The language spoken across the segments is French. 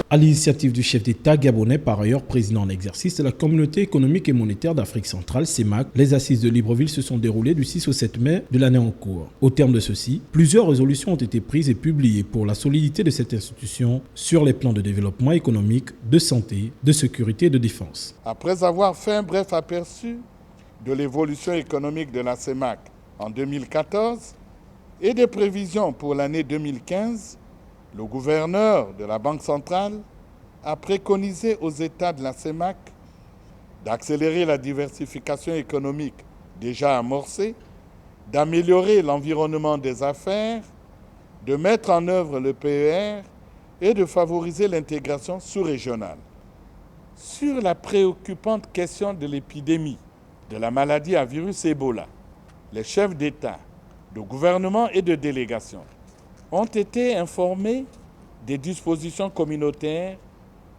À l'initiative du chef d'État gabonais, par ailleurs président en exercice de la Communauté économique et monétaire d'Afrique centrale, CEMAC, les assises de Libreville se sont déroulées du 6 au 7 mai de l'année en cours. Au terme de ceci, plusieurs résolutions ont été prises et publiées pour la solidité de cette institution sur les plans de développement économique, de santé, de sécurité et de défense. Après avoir fait un bref aperçu de l'évolution économique de la CEMAC en 2014 et des prévisions pour l'année 2015, le gouverneur de la Banque centrale a préconisé aux États de la CEMAC d'accélérer la diversification économique déjà amorcée, d'améliorer l'environnement des affaires, de mettre en œuvre le PER et de favoriser l'intégration sous-régionale. Sur la préoccupante question de l'épidémie de la maladie à virus Ebola, les chefs d'État, de gouvernement et de délégation ont été informés des dispositions communautaires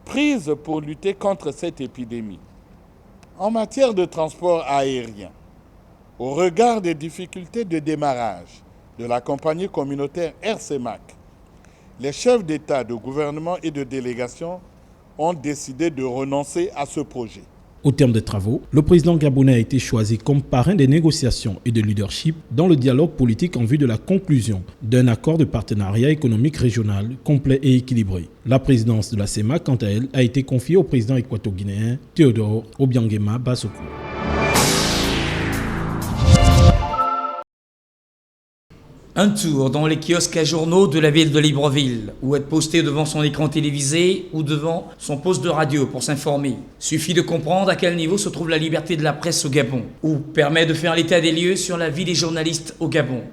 prises pour lutter contre cette épidémie. En matière de transport aérien, au regard des difficultés de démarrage de la compagnie communautaire Air CEMAC, les chefs d'État, de gouvernement et de délégation ont décidé de renoncer à ce projet. Au terme des travaux, le président gabonais a été choisi comme parrain des négociations et de leadership dans le dialogue politique en vue de la conclusion d'un accord de partenariat économique régional complet et équilibré. La présidence de la CEMAC, quant à elle, a été confiée au président équato-guinéen Théodore Obiangema Bassoko. Un tour dans les kiosques à journaux de la ville de Libreville, ou être posté devant son écran télévisé ou devant son poste de radio pour s'informer. Suffit de comprendre à quel niveau se trouve la liberté de la presse au Gabon, ou permet de faire l'état des lieux sur la vie des journalistes au Gabon.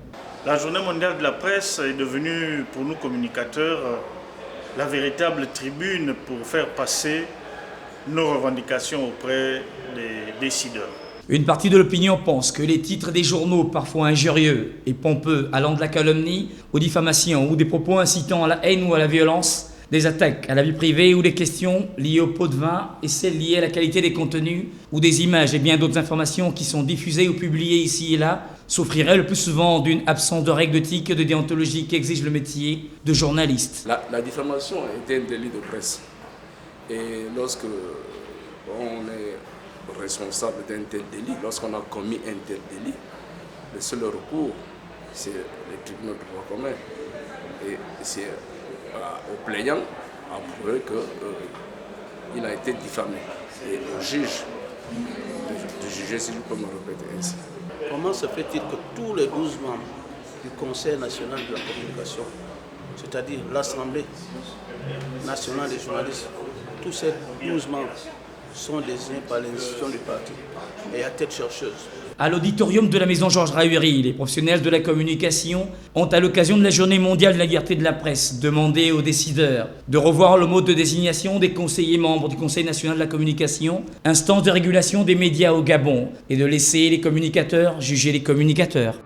La journée mondiale de la presse est devenue pour nous communicateurs la véritable tribune pour faire passer nos revendications auprès des décideurs. Une partie de l'opinion pense que les titres des journaux, parfois injurieux et pompeux, allant de la calomnie aux diffamations ou des propos incitant à la haine ou à la violence, des attaques à la vie privée ou des questions liées au pot de vin et celles liées à la qualité des contenus ou des images et bien d'autres informations qui sont diffusées ou publiées ici et là, souffriraient le plus souvent d'une absence de règles d'éthique et de déontologie qu'exige le métier de journaliste. La diffamation est un délit de presse. Et lorsque on est responsable d'un tel délit, lorsqu'on a commis un tel délit, le seul recours, c'est les tribunaux de droit commun. Et c'est au plaignant à prouver qu'il a été diffamé. Et au juge de juger, si je peux me répéter ainsi. Comment se fait-il que tous les 12 membres du Conseil national de la communication, c'est-à-dire l'Assemblée nationale des journalistes, tous ces 12 membres sont désignés par l'institution du parti et à tête chercheuse. À l'auditorium de la maison Georges Rahueri, les professionnels de la communication ont, à l'occasion de la journée mondiale de la liberté de la presse, demandé aux décideurs de revoir le mode de désignation des conseillers membres du Conseil national de la communication, instance de régulation des médias au Gabon, et de laisser les communicateurs juger les communicateurs.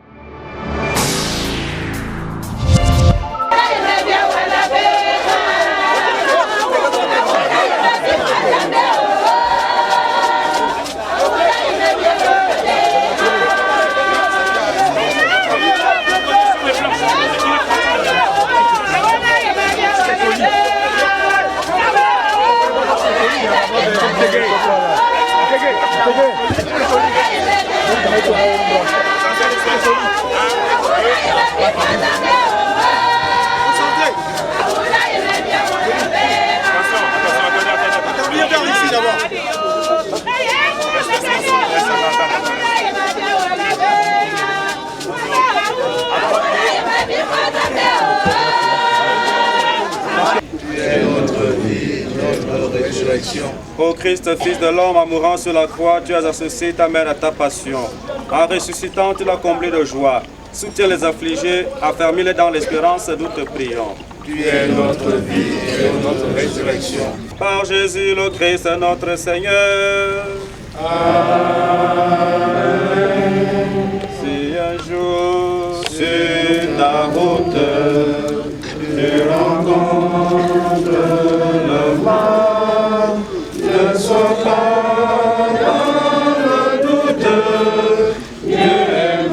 Ô Christ, Fils de l'homme, en mourant sur la croix, tu as associé ta mère à ta passion. En ressuscitant, tu l'as comblée de joie. Soutiens les affligés, affermis-les dans l'espérance, nous te prions. Tu es notre vie et notre résurrection. Par Jésus le Christ, notre Seigneur. Amen. Si un jour sur ta route, tu rencontres le mal, ne sois pas dans le doute, Dieu aime.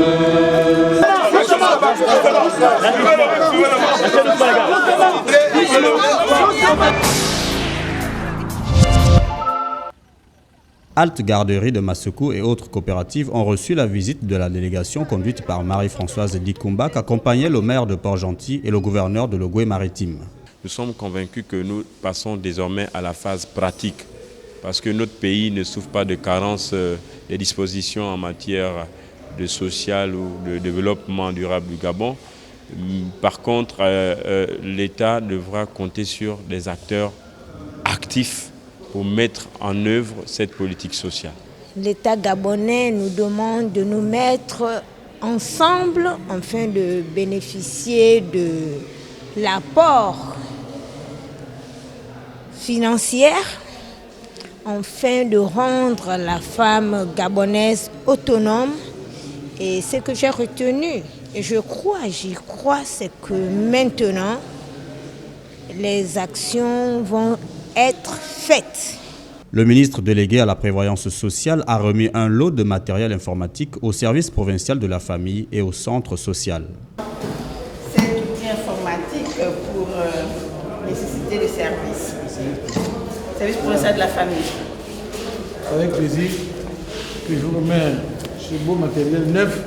Halte Garderie de Massekou et autres coopératives ont reçu la visite de la délégation conduite par Marie-Françoise Dikumba, qui accompagnait le maire de Port-Gentil et le gouverneur de l'Ogooué-Maritime. Nous sommes convaincus que nous passons désormais à la phase pratique, parce que notre pays ne souffre pas de carence des dispositions en matière de social ou de développement durable du Gabon. Par contre, l'État devra compter sur des acteurs actifs pour mettre en œuvre cette politique sociale. L'État gabonais nous demande de nous mettre ensemble afin de bénéficier de l'apport financier, afin de rendre la femme gabonaise autonome. Et ce que j'ai retenu, et j'y crois, c'est que maintenant, les actions vont être faites. Le ministre délégué à la prévoyance sociale a remis un lot de matériel informatique au service provincial de la famille et au centre social. Cet outil informatique pour nécessiter des services. Service provincial de la famille. Avec plaisir que je vous remets ce beau matériel neuf.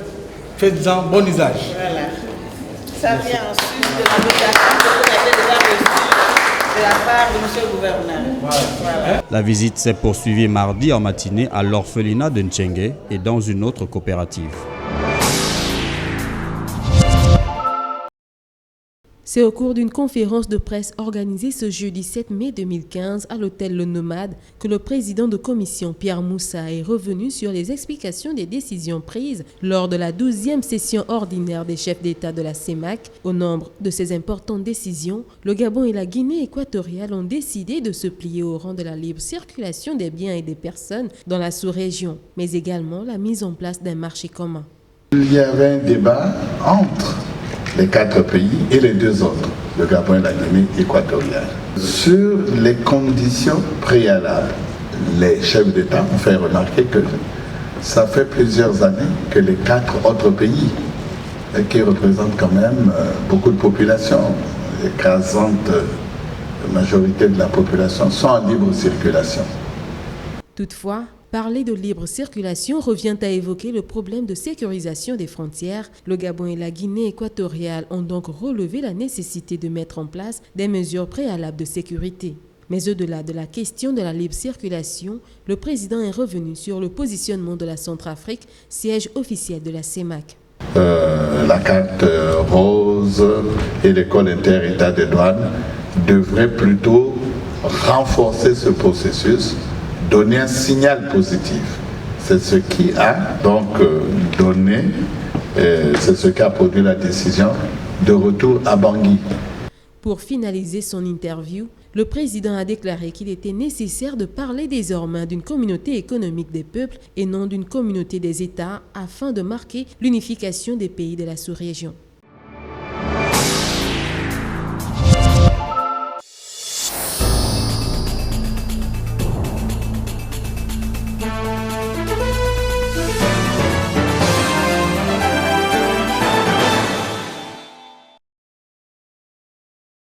Faites-en bon usage. Voilà. Ça vient ensuite de la dotation que vous avez déjà reçue de la part de M. le gouverneur. Voilà. La visite s'est poursuivie mardi en matinée à l'orphelinat de Ntchengue et dans une autre coopérative. C'est au cours d'une conférence de presse organisée ce jeudi 7 mai 2015 à l'hôtel Le Nomade que le président de commission Pierre Moussa est revenu sur les explications des décisions prises lors de la 12e session ordinaire des chefs d'État de la CEMAC. Au nombre de ces importantes décisions, le Gabon et la Guinée équatoriale ont décidé de se plier au rang de la libre circulation des biens et des personnes dans la sous-région, mais également la mise en place d'un marché commun. Il y avait un débat entre les 4 pays et les 2 autres, le Gabon et la Guinée équatoriale. Sur les conditions préalables, les chefs d'État ont fait remarquer que ça fait plusieurs années que les 4 autres pays, qui représentent quand même beaucoup de population, l'écrasante majorité de la population, sont en libre circulation. Toutefois, parler de libre circulation revient à évoquer le problème de sécurisation des frontières. Le Gabon et la Guinée équatoriale ont donc relevé la nécessité de mettre en place des mesures préalables de sécurité. Mais au-delà de la question de la libre circulation, le président est revenu sur le positionnement de la Centrafrique, siège officiel de la CEMAC. La carte rose et l'école inter-État des douanes devraient plutôt renforcer ce processus, donner un signal positif. C'est ce qui a donc donné, c'est ce qui a produit la décision de retour à Bangui. Pour finaliser son interview, le président a déclaré qu'il était nécessaire de parler désormais d'une communauté économique des peuples et non d'une communauté des États afin de marquer l'unification des pays de la sous-région.